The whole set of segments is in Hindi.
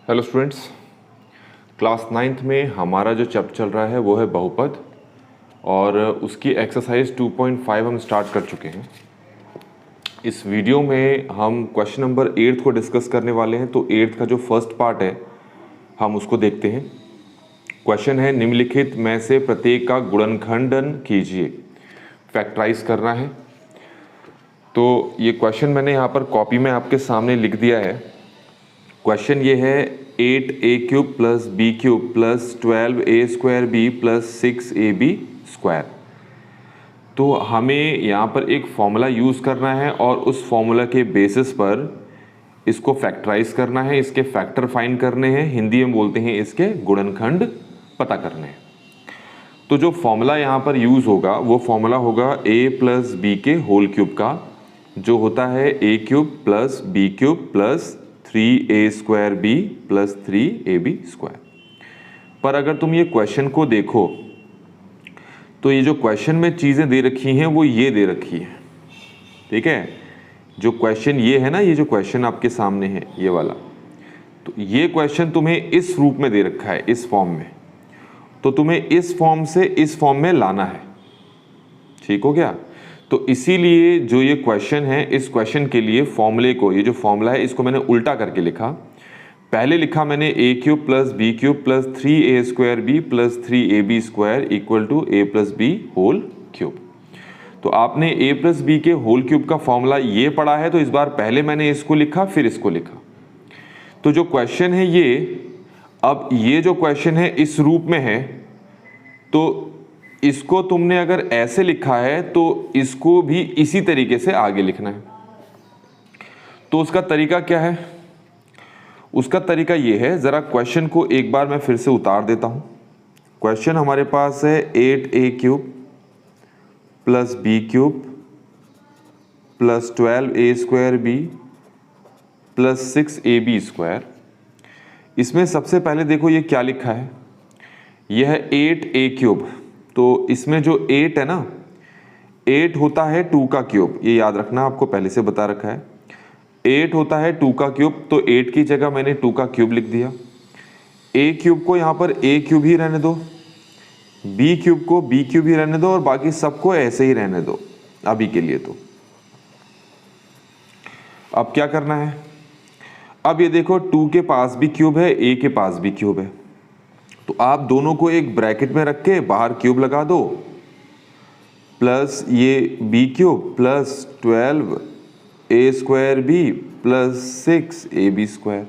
हेलो स्टूडेंट्स, क्लास 9th में हमारा जो चैप्टर चल रहा है वो है बहुपद और उसकी एक्सरसाइज 2.5 हम स्टार्ट कर चुके हैं। इस वीडियो में हम क्वेश्चन नंबर 8 को डिस्कस करने वाले हैं। तो 8 का जो फर्स्ट पार्ट है हम उसको देखते हैं। क्वेश्चन है निम्नलिखित में से प्रत्येक का गुणनखंडन कीजिए, फैक्टराइज करना है। तो ये क्वेश्चन मैंने यहाँ पर कॉपी में आपके सामने लिख दिया है। क्वेश्चन ये है 8a³ plus b³ plus 12a² plus 6ab²। तो हमें यहाँ पर एक फॉर्मूला यूज़ करना है और उस फॉर्मूला के बेसिस पर इसको फैक्टराइज करना है, इसके फैक्टर फाइंड करने हैं, हिंदी में बोलते हैं इसके गुणनखंड पता करने हैं। तो जो फॉर्मूला यहाँ पर यूज़ होगा वो फॉर्मूला होगा a प्लस बी के होल क्यूब का, जो होता है a³ plus b³ plus 3a² plus 3ab²। पर अगर तुम ये क्वेश्चन को देखो तो ये जो क्वेश्चन में चीज़ें दे रखी हैं वो ये दे रखी है, ठीक है। जो क्वेश्चन ये है ना, ये जो क्वेश्चन आपके सामने है ये वाला, तो ये क्वेश्चन तुम्हें इस रूप में दे रखा है, इस फॉर्म में। तो तुम्हें इस फॉर्म से इस फॉर्म में लाना है, ठीक हो गया। तो इसीलिए जो ये क्वेश्चन है, इस क्वेश्चन के लिए फॉर्मूले को, ये जो फॉर्मूला है इसको मैंने उल्टा करके लिखा। पहले लिखा मैंने a³ plus b³ plus 3a² plus 3ab² equal to a plus B whole cube. तो आपने a प्लस बी के होल क्यूब का फॉर्मूला ये पढ़ा है, तो इस बार पहले मैंने इसको लिखा फिर इसको लिखा। तो जो क्वेश्चन है ये, अब ये जो क्वेश्चन है इस रूप में है, तो इसको तुमने अगर ऐसे लिखा है तो इसको भी इसी तरीके से आगे लिखना है। तो उसका तरीका क्या है? उसका तरीका ये है, जरा क्वेश्चन को एक बार मैं फिर से उतार देता हूं। क्वेश्चन हमारे पास है 8a³ plus b³ plus 12a² plus 6ab²। इसमें सबसे पहले देखो ये क्या लिखा है, यह है 8a³। तो इसमें जो 8 है ना, 8 होता है 2 का क्यूब, ये याद रखना, आपको पहले से बता रखा है। 8 होता है 2 का क्यूब, तो 8 की जगह मैंने 2 का क्यूब लिख दिया। a³ को यहाँ पर a³ ही रहने दो, b³ को b³ ही रहने दो और बाकी सबको ऐसे ही रहने दो अभी के लिए। तो अब क्या करना है, अब ये देखो 2 के पास भी क्यूब है, a के पास भी क्यूब है, तो आप दोनों को एक ब्रैकेट में रख के बाहर क्यूब लगा दो, प्लस ये b³ plus 12a² plus 6ab²।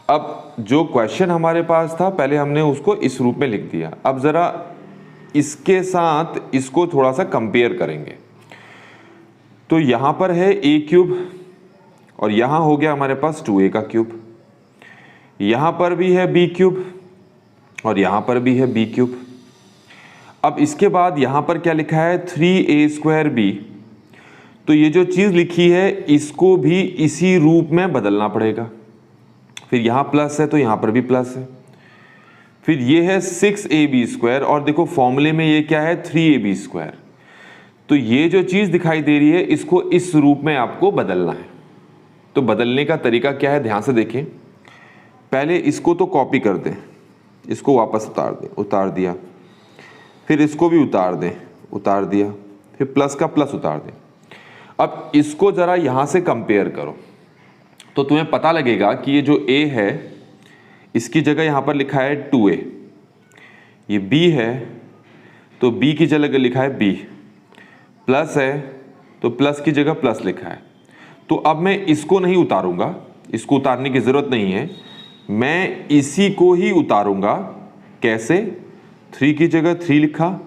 अब जो क्वेश्चन हमारे पास था पहले हमने उसको इस रूप में लिख दिया। अब जरा इसके साथ इसको थोड़ा सा कंपेयर करेंगे। तो यहां पर है a³ और यहां हो गया हमारे पास 2a का क्यूब, यहां पर भी है b³ और यहां पर भी है b³। अब इसके बाद यहां पर क्या लिखा है 3a²b। तो ये जो चीज लिखी है इसको भी इसी रूप में बदलना पड़ेगा। फिर यहां प्लस है तो यहां पर भी प्लस है। फिर ये है 6ab² और देखो फॉर्मूले में ये क्या है 3ab²। तो ये जो चीज दिखाई दे रही है इसको इस रूप में आपको बदलना है। तो बदलने का तरीका क्या है, ध्यान से देखें। पहले इसको तो कॉपी कर दें, इसको वापस उतार दें, उतार दिया, फिर इसको भी उतार दें, उतार दिया, फिर प्लस का प्लस उतार दें। अब इसको जरा यहां से कंपेयर करो तो तुम्हें पता लगेगा कि ये जो a है इसकी जगह यहां पर लिखा है 2a, ये b है तो b की जगह लिखा है b, प्लस है तो प्लस की जगह प्लस लिखा है। तो अब मैं इसको नहीं उतारूंगा, इसको उतारने की जरूरत नहीं है, मैं इसी को ही उतारूंगा। कैसे? 3 की जगह 3 लिखा,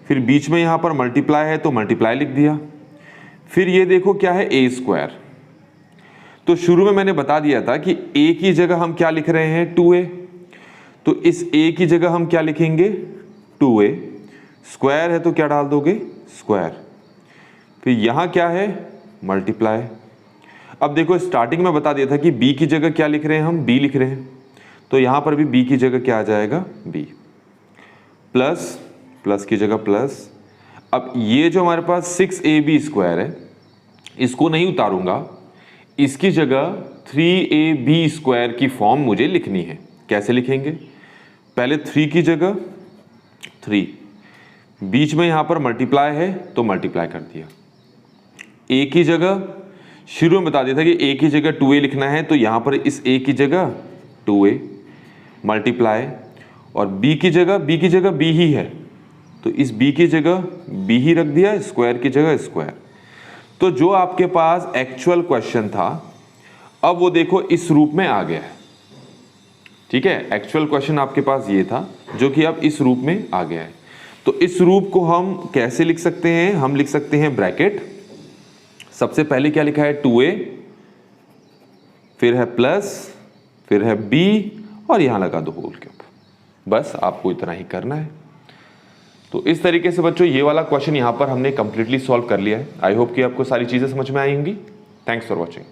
फिर बीच में यहां पर मल्टीप्लाई है तो मल्टीप्लाई लिख दिया। फिर ये देखो क्या है a²। तो शुरू में मैंने बता दिया था कि a की जगह हम क्या लिख रहे हैं 2a, तो इस a की जगह हम क्या लिखेंगे 2a, स्क्वायर है तो क्या डाल दोगे स्क्वायर। फिर यहां क्या है मल्टीप्लाई। अब देखो स्टार्टिंग में बता दिया था कि b की जगह क्या लिख रहे हैं हम, b लिख रहे हैं, तो यहां पर भी b की जगह क्या आ जाएगा b, प्लस प्लस की जगह प्लस। अब ये जो हमारे पास 6ab² है इसको नहीं उतारूंगा, इसकी जगह 3ab² की फॉर्म मुझे लिखनी है। कैसे लिखेंगे? पहले 3 की जगह 3, बीच में यहां पर मल्टीप्लाई है तो मल्टीप्लाई कर दिया। a की जगह शुरू में बता दिया था कि a की जगह 2a लिखना है, तो यहां पर इस a की जगह 2a मल्टीप्लाई, और b की जगह b ही है, तो इस b की जगह b ही रख दिया, स्क्वायर की जगह स्क्वायर। तो जो आपके पास एक्चुअल क्वेश्चन था अब वो देखो इस रूप में आ गया है। ठीक है, एक्चुअल क्वेश्चन आपके पास ये था जो कि अब इस रूप में आ गया है। तो इस रूप को हम कैसे लिख सकते हैं? हम लिख सकते हैं ब्रैकेट, सबसे पहले क्या लिखा है 2a, फिर है प्लस, फिर है b, और यहां लगा दो होल क्यूब। बस आपको इतना ही करना है। तो इस तरीके से बच्चों ये वाला क्वेश्चन यहां पर हमने कंप्लीटली सॉल्व कर लिया है। आई होप कि आपको सारी चीजें समझ में आई होंगी। Thanks for watching.